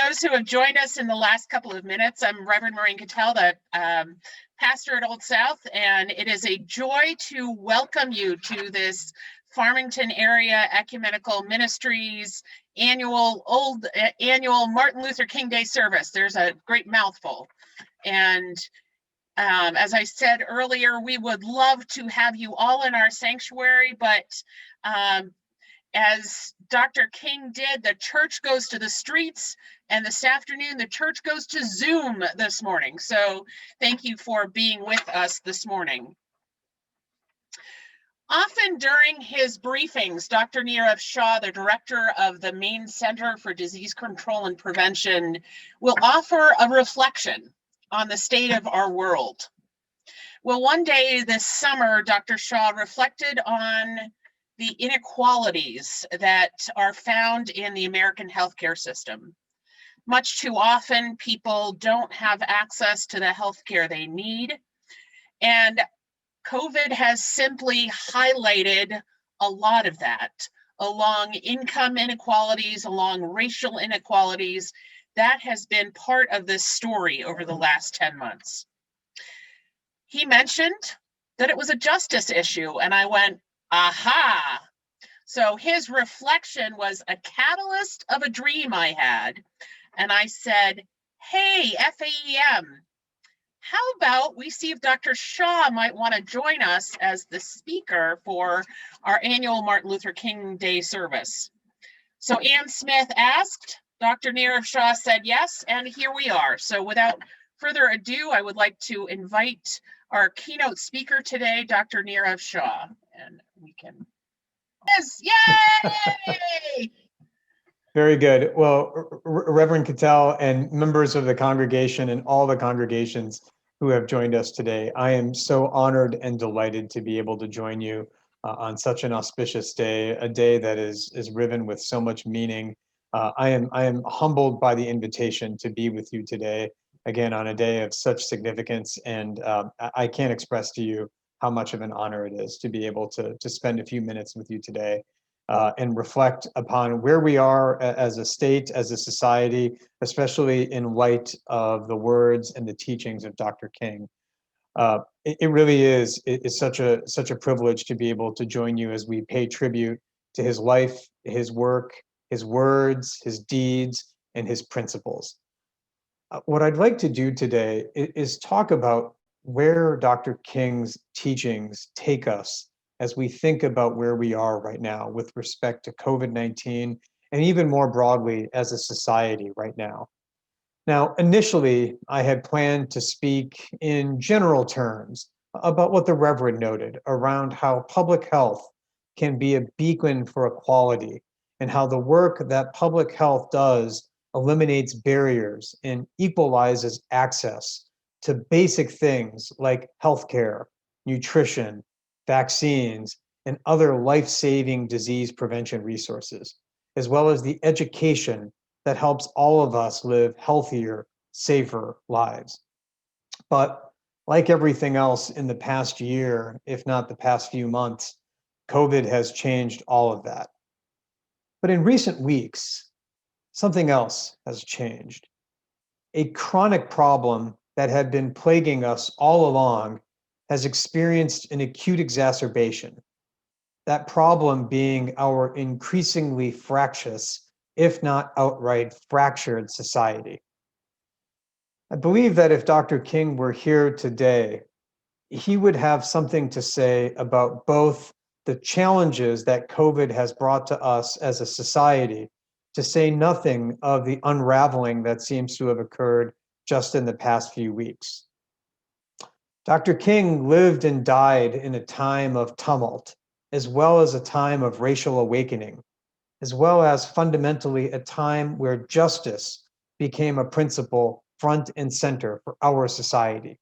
Those who have joined us in the last couple of minutes, I'm Reverend Maureen Cattell, the pastor at Old South, and it is a joy to welcome you to this Farmington area Ecumenical Ministries annual Martin Luther King Day service. There's a great mouthful. And as I said earlier, we would love to have you all in our sanctuary, but as Dr. King did, the church goes to the streets, and this afternoon the church goes to Zoom this morning. So thank you for being with us this morning. Often during his briefings, Dr. Nirav Shah, the director of the Maine Center for Disease Control and Prevention, will offer a reflection on the state of our world. Well, one day this summer, Dr. Shah reflected on the inequalities that are found in the American healthcare system. Much too often, people don't have access to the healthcare they need. And COVID has simply highlighted a lot of that, along income inequalities, along racial inequalities. That has been part of this story over the last 10 months. He mentioned that it was a justice issue, and I went, aha. So his reflection was a catalyst of a dream I had. And I said, hey, FAEM, how about we see if Dr. Shah might want to join us as the speaker for our annual Martin Luther King Day service? So Ann Smith asked, Dr. Nirav Shah said yes, and here we are. So without further ado, I would like to invite our keynote speaker today, Dr. Nirav Shah, and we can. Yes, yay! Very good. Well, Reverend Cattell and members of the congregation and all the congregations who have joined us today, I am so honored and delighted to be able to join you on such an auspicious day, a day that is riven with so much meaning. I am humbled by the invitation to be with you today, again, on a day of such significance, and I can't express to you how much of an honor it is to be able to spend a few minutes with you today and reflect upon where we are as a state, as a society, especially in light of the words and the teachings of Dr. King. It really is such a privilege to be able to join you as we pay tribute to his life, his work, his words, his deeds, and his principles. What I'd like to do today is talk about where Dr. King's teachings take us as we think about where we are right now with respect to COVID-19 and even more broadly as a society right now. Now, initially, I had planned to speak in general terms about what the Reverend noted around how public health can be a beacon for equality and how the work that public health does eliminates barriers and equalizes access to basic things like healthcare, nutrition, vaccines, and other life-saving disease prevention resources, as well as the education that helps all of us live healthier, safer lives. But like everything else in the past year, if not the past few months, COVID has changed all of that. But in recent weeks, something else has changed. A chronic problem that had been plaguing us all along has experienced an acute exacerbation. That problem being our increasingly fractious, if not outright fractured society. I believe that if Dr. King were here today, he would have something to say about both the challenges that COVID has brought to us as a society, to say nothing of the unraveling that seems to have occurred just in the past few weeks. Dr. King lived and died in a time of tumult, as well as a time of racial awakening, as well as fundamentally a time where justice became a principle front and center for our society.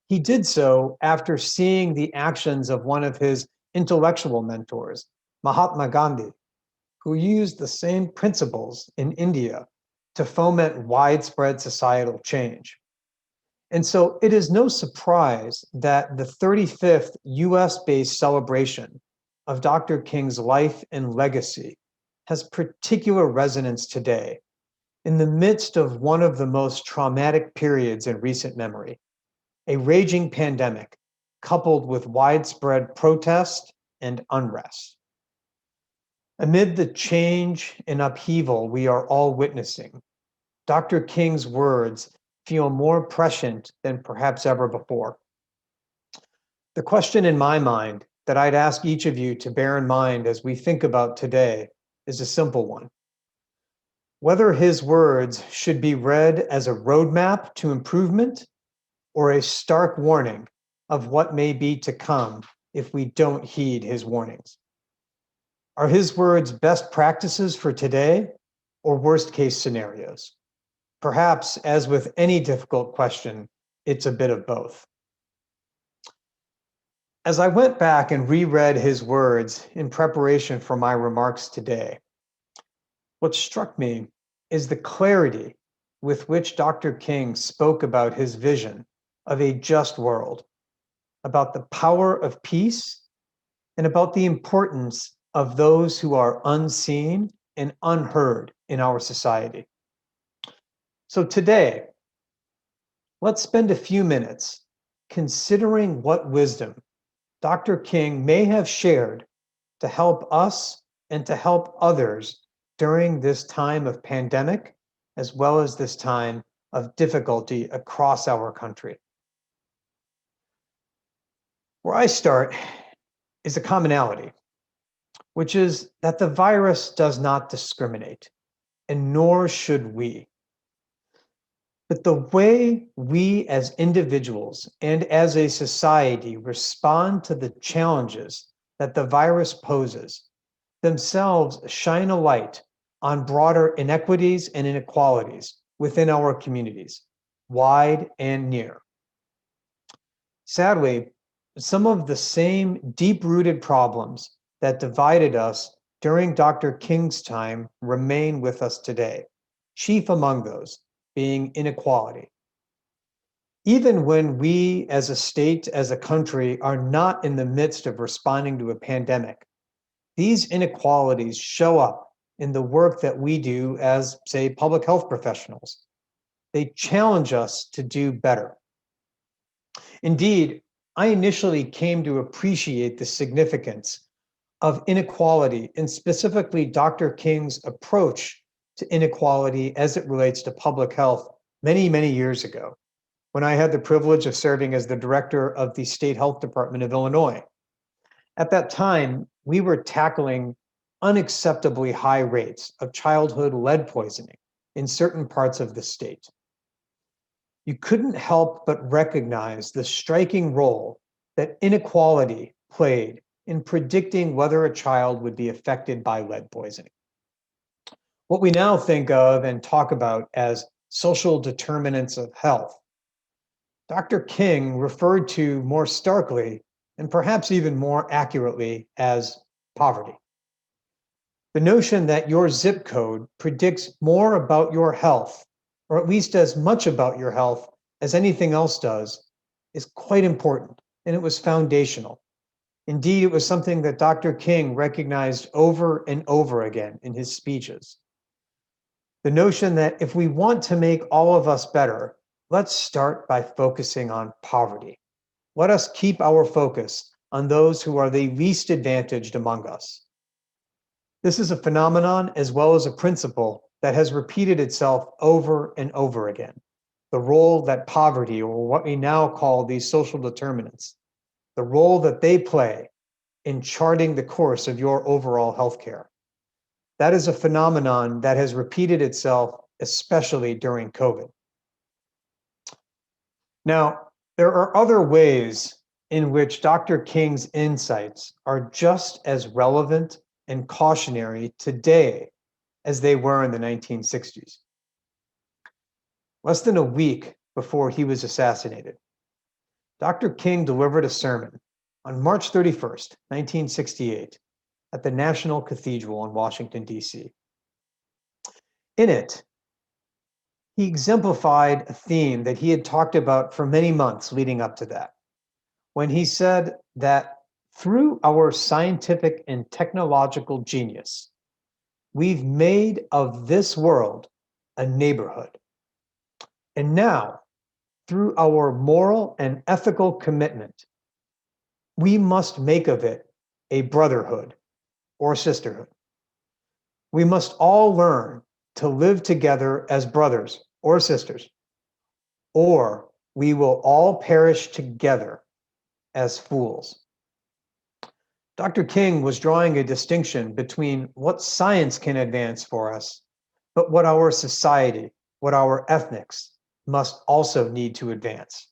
He did so after seeing the actions of one of his intellectual mentors, Mahatma Gandhi, who used the same principles in India to foment widespread societal change. And so it is no surprise that the 35th US-based celebration of Dr. King's life and legacy has particular resonance today, In the midst of one of the most traumatic periods in recent memory, a raging pandemic coupled with widespread protest and unrest. Amid the change and upheaval we are all witnessing, Dr. King's words feel more prescient than perhaps ever before. The question in my mind that I'd ask each of you to bear in mind as we think about today is a simple one. Whether his words should be read as a roadmap to improvement or a stark warning of what may be to come if we don't heed his warnings. Are his words best practices for today or worst case scenarios? Perhaps, as with any difficult question, it's a bit of both. As I went back and reread his words in preparation for my remarks today, what struck me is the clarity with which Dr. King spoke about his vision of a just world, about the power of peace, and about the importance of those who are unseen and unheard in our society. So today, let's spend a few minutes considering what wisdom Dr. King may have shared to help us and to help others during this time of pandemic, as well as this time of difficulty across our country. Where I start is a commonality, which is that the virus does not discriminate, and nor should we. But the way we as individuals and as a society respond to the challenges that the virus poses themselves shine a light on broader inequities and inequalities within our communities, wide and near. Sadly, some of the same deep-rooted problems that divided us during Dr. King's time remain with us today, chief among those being inequality. Even when we as a state, as a country, are not in the midst of responding to a pandemic, these inequalities show up in the work that we do as, say, public health professionals. They challenge us to do better. Indeed, I initially came to appreciate the significance of inequality and specifically Dr. King's approach to inequality as it relates to public health many, many years ago, when I had the privilege of serving as the director of the State Health Department of Illinois. At that time, we were tackling unacceptably high rates of childhood lead poisoning in certain parts of the state. You couldn't help but recognize the striking role that inequality played in predicting whether a child would be affected by lead poisoning. What we now think of and talk about as social determinants of health, Dr. King referred to more starkly and perhaps even more accurately as poverty. The notion that your zip code predicts more about your health, or at least as much about your health as anything else does, is quite important, and it was foundational. Indeed, it was something that Dr. King recognized over and over again in his speeches. The notion that if we want to make all of us better, let's start by focusing on poverty. Let us keep our focus on those who are the least advantaged among us. This is a phenomenon as well as a principle that has repeated itself over and over again. The role that poverty, or what we now call these social determinants, the role that they play in charting the course of your overall healthcare. That is a phenomenon that has repeated itself, especially during COVID. Now, there are other ways in which Dr. King's insights are just as relevant and cautionary today as they were in the 1960s. Less than a week before he was assassinated, Dr. King delivered a sermon on March 31st, 1968, at the National Cathedral in Washington, D.C. In it, he exemplified a theme that he had talked about for many months leading up to that, when he said that through our scientific and technological genius, we've made of this world a neighborhood. And now, through our moral and ethical commitment, we must make of it a brotherhood or sisterhood. We must all learn to live together as brothers or sisters, or we will all perish together as fools. Dr. King was drawing a distinction between what science can advance for us, but what our society, what our ethnics must also need to advance.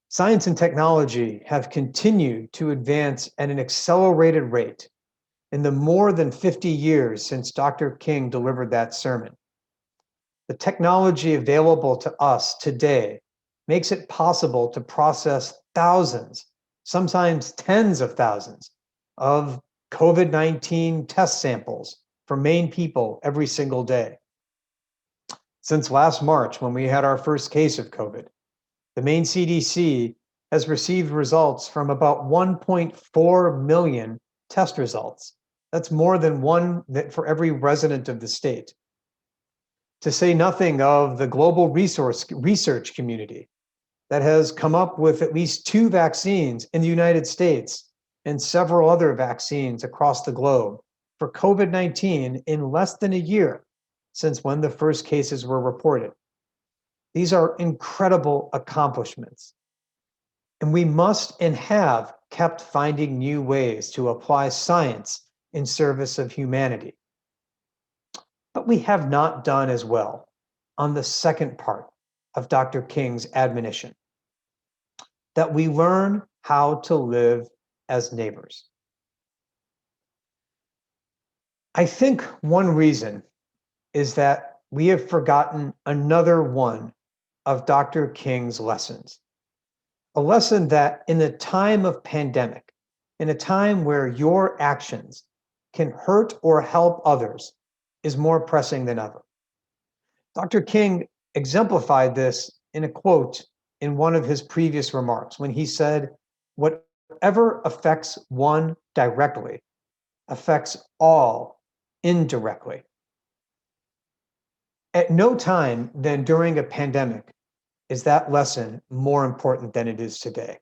Science and technology have continued to advance at an accelerated rate in the more than 50 years since Dr. King delivered that sermon. The technology available to us today makes it possible to process thousands, sometimes tens of thousands, of COVID-19 test samples for Maine people every single day. Since last March, when we had our first case of COVID, the Maine CDC has received results from about 1.4 million test results. That's more than one for every resident of the state. To say nothing of the global research community that has come up with at least 2 vaccines in the United States and several other vaccines across the globe for COVID-19 in less than a year since when the first cases were reported. These are incredible accomplishments. And we must and have kept finding new ways to apply science in service of humanity. But we have not done as well on the second part of Dr. King's admonition, that we learn how to live as neighbors. I think one reason is that we have forgotten another one of Dr. King's lessons. A lesson that in the time of pandemic, in a time where your actions can hurt or help others, is more pressing than ever. Dr. King exemplified this in a quote in one of his previous remarks when he said, "Whatever affects one directly affects all indirectly." At no time than during a pandemic is that lesson more important than it is today.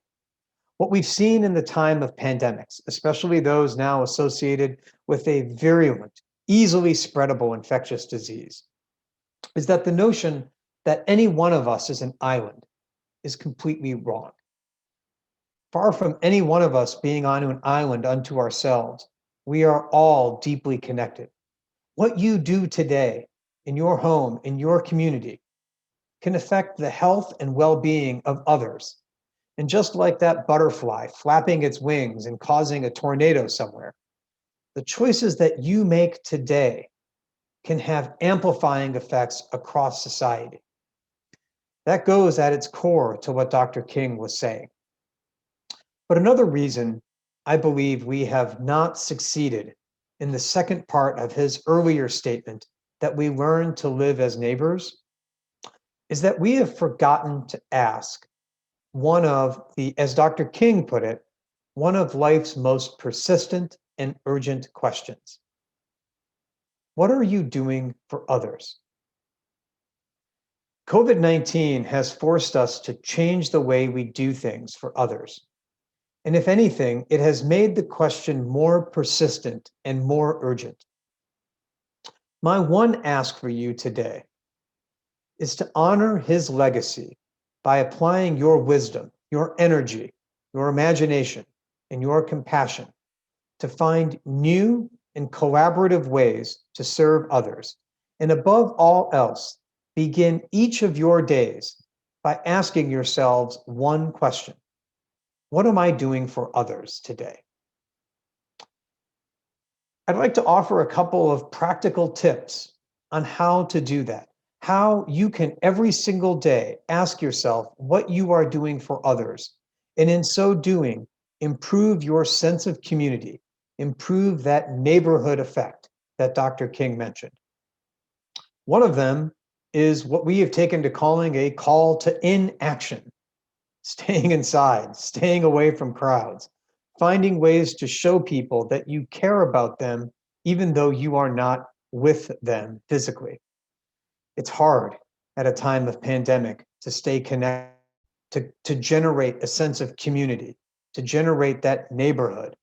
What we've seen in the time of pandemics, especially those now associated with a virulent, easily spreadable infectious disease, is that the notion that any one of us is an island is completely wrong. Far from any one of us being on an island unto ourselves, we are all deeply connected. What you do today in your home, in your community, can affect the health and well-being of others. And just like that butterfly flapping its wings and causing a tornado somewhere, the choices that you make today can have amplifying effects across society. That goes at its core to what Dr. King was saying. But another reason I believe we have not succeeded in the second part of his earlier statement, that we learn to live as neighbors, is that we have forgotten to ask one of the, as Dr. King put it, one of life's most persistent and urgent questions. What are you doing for others? COVID-19 has forced us to change the way we do things for others. And if anything, it has made the question more persistent and more urgent. My one ask for you today is to honor his legacy by applying your wisdom, your energy, your imagination, and your compassion to find new and collaborative ways to serve others. And above all else, begin each of your days by asking yourselves one question: what am I doing for others today? I'd like to offer a couple of practical tips on how to do that. How you can every single day ask yourself what you are doing for others, and in so doing, improve your sense of community, improve that neighborhood effect that Dr. King mentioned. One of them is what we have taken to calling a call to inaction, staying inside, staying away from crowds, finding ways to show people that you care about them, even though you are not with them physically. It's hard at a time of pandemic to stay connected, to generate a sense of community, to generate that neighborhood.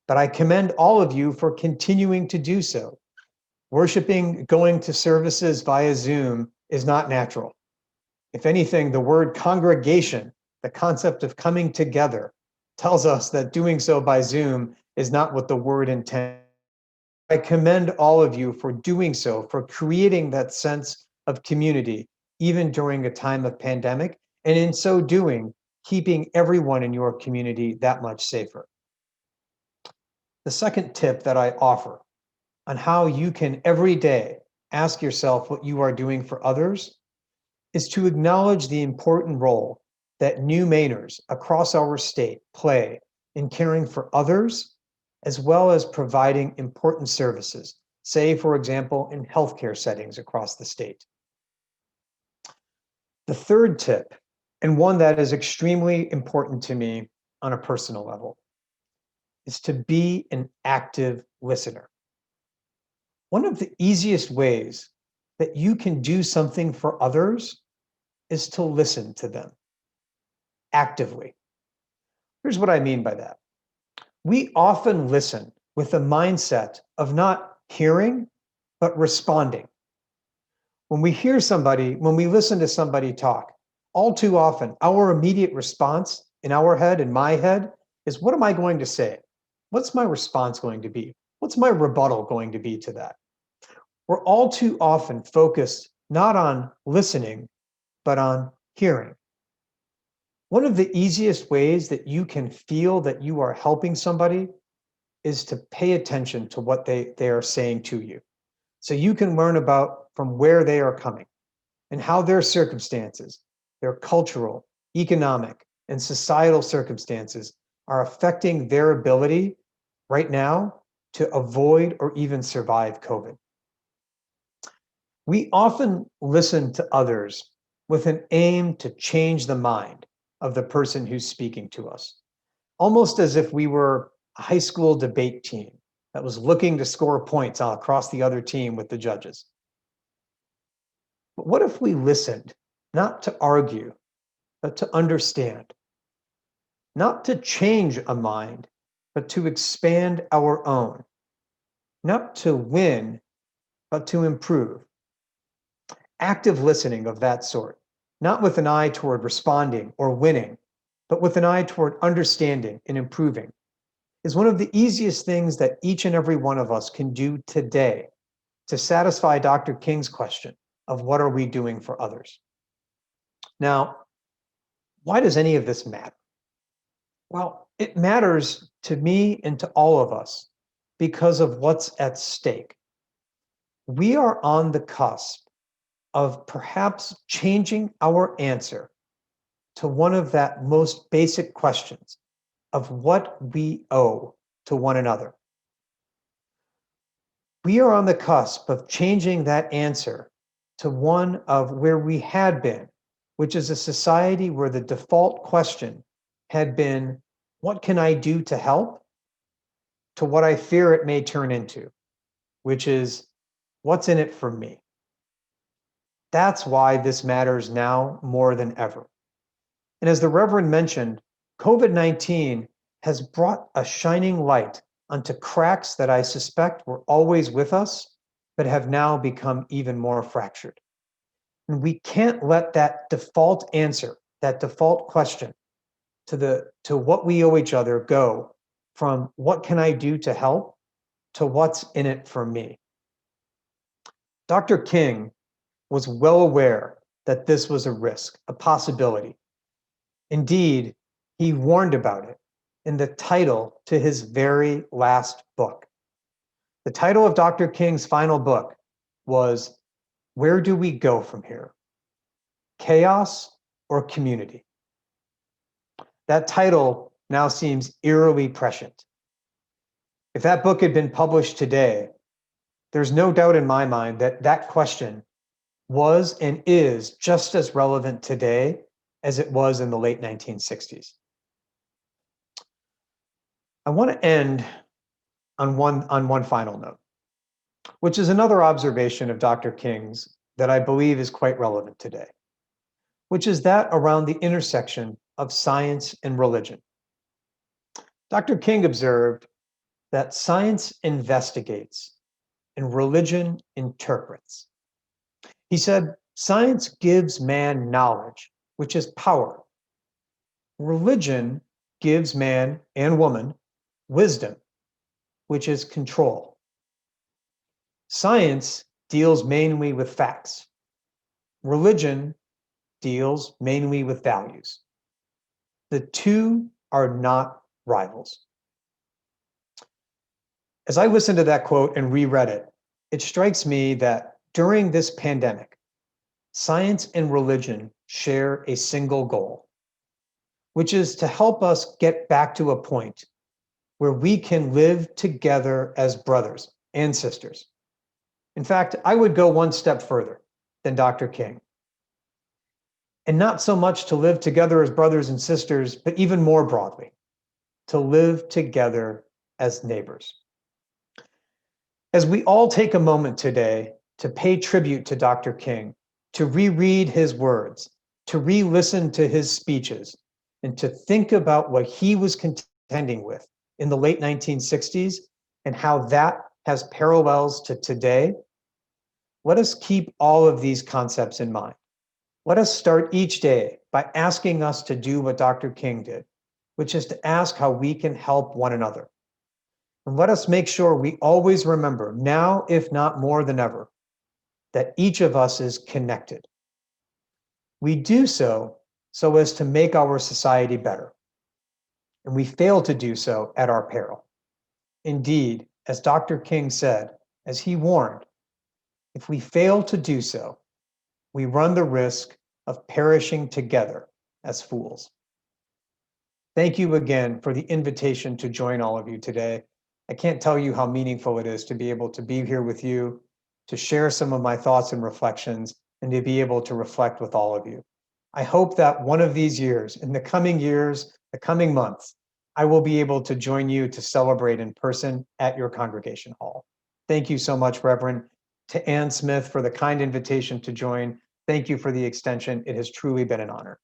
But I commend all of you for continuing to do so. Worshiping, going to services via Zoom is not natural. If anything, the word congregation, the concept of coming together, tells us that doing so by Zoom is not what the word intends. I commend all of you for doing so, for creating that sense of community, even during a time of pandemic, and in so doing, keeping everyone in your community that much safer. The second tip that I offer on how you can every day ask yourself what you are doing for others is to acknowledge the important role that new Mainers across our state play in caring for others, as well as providing important services, say, for example, in healthcare settings across the state. The third tip, and one that is extremely important to me on a personal level, is to be an active listener. One of the easiest ways that you can do something for others is to listen to them actively. Here's what I mean by that. We often listen with the mindset of not hearing, but responding. When we hear somebody, when we listen to somebody talk, all too often, our immediate response in our head, in my head, is what am I going to say? What's my response going to be? What's my rebuttal going to be to that? We're all too often focused not on listening, but on hearing. One of the easiest ways that you can feel that you are helping somebody is to pay attention to what they are saying to you. So you can learn about from where they are coming and how their circumstances, their cultural, economic, and societal circumstances are affecting their ability right now to avoid or even survive COVID. We often listen to others with an aim to change the mind of the person who's speaking to us, almost as if we were a high school debate team that was looking to score points across the other team with the judges. But what if we listened not to argue, but to understand, not to change a mind, but to expand our own, not to win, but to improve? Active listening of that sort, not with an eye toward responding or winning, but with an eye toward understanding and improving, is one of the easiest things that each and every one of us can do today to satisfy Dr. King's question of what are we doing for others? Now, why does any of this matter? Well, it matters to me and to all of us because of what's at stake. We are on the cusp of perhaps changing our answer to one of that most basic questions of what we owe to one another. We are on the cusp of changing that answer to one of where we had been, which is a society where the default question had been, what can I do to help? To what I fear it may turn into, which is, what's in it for me? That's why this matters now more than ever. And as the Reverend mentioned, COVID-19 has brought a shining light onto cracks that I suspect were always with us, but have now become even more fractured. And we can't let that default answer, that default question to what we owe each other go from what can I do to help to what's in it for me. Dr. King was well aware that this was a risk, a possibility. Indeed, he warned about it in the title to his very last book. The title of Dr. King's final book was, Where Do We Go From Here? Chaos or Community? That title now seems eerily prescient. If that book had been published today, there's no doubt in my mind that that question was and is just as relevant today as it was in the late 1960s. I want to end on one final note, which is another observation of Dr. King's that I believe is quite relevant today, which is that around the intersection of science and religion. Dr. King observed that science investigates and religion interprets. He said, science gives man knowledge, which is power. Religion gives man and woman wisdom, which is control. Science deals mainly with facts. Religion deals mainly with values. The two are not rivals. As I listened to that quote and reread it, it strikes me that during this pandemic, science and religion share a single goal, which is to help us get back to a point where we can live together as brothers and sisters. In fact, I would go one step further than Dr. King. And not so much to live together as brothers and sisters, but even more broadly, to live together as neighbors. As we all take a moment today to pay tribute to Dr. King, to reread his words, to re-listen to his speeches, and to think about what he was contending with in the late 1960s and how that has parallels to today, let us keep all of these concepts in mind. Let us start each day by asking us to do what Dr. King did, which is to ask how we can help one another. And let us make sure we always remember, now if not more than ever, that each of us is connected. We do so as to make our society better. And we fail to do so at our peril. Indeed, as Dr. King said, as he warned, if we fail to do so, we run the risk of perishing together as fools. Thank you again for the invitation to join all of you today. I can't tell you how meaningful it is to be able to be here with you, to share some of my thoughts and reflections, and to be able to reflect with all of you. I hope that one of these years, in the coming years, the coming months, I will be able to join you to celebrate in person at your congregation hall. Thank you so much, Reverend. To Ann Smith for the kind invitation to join. Thank you for the extension. It has truly been an honor.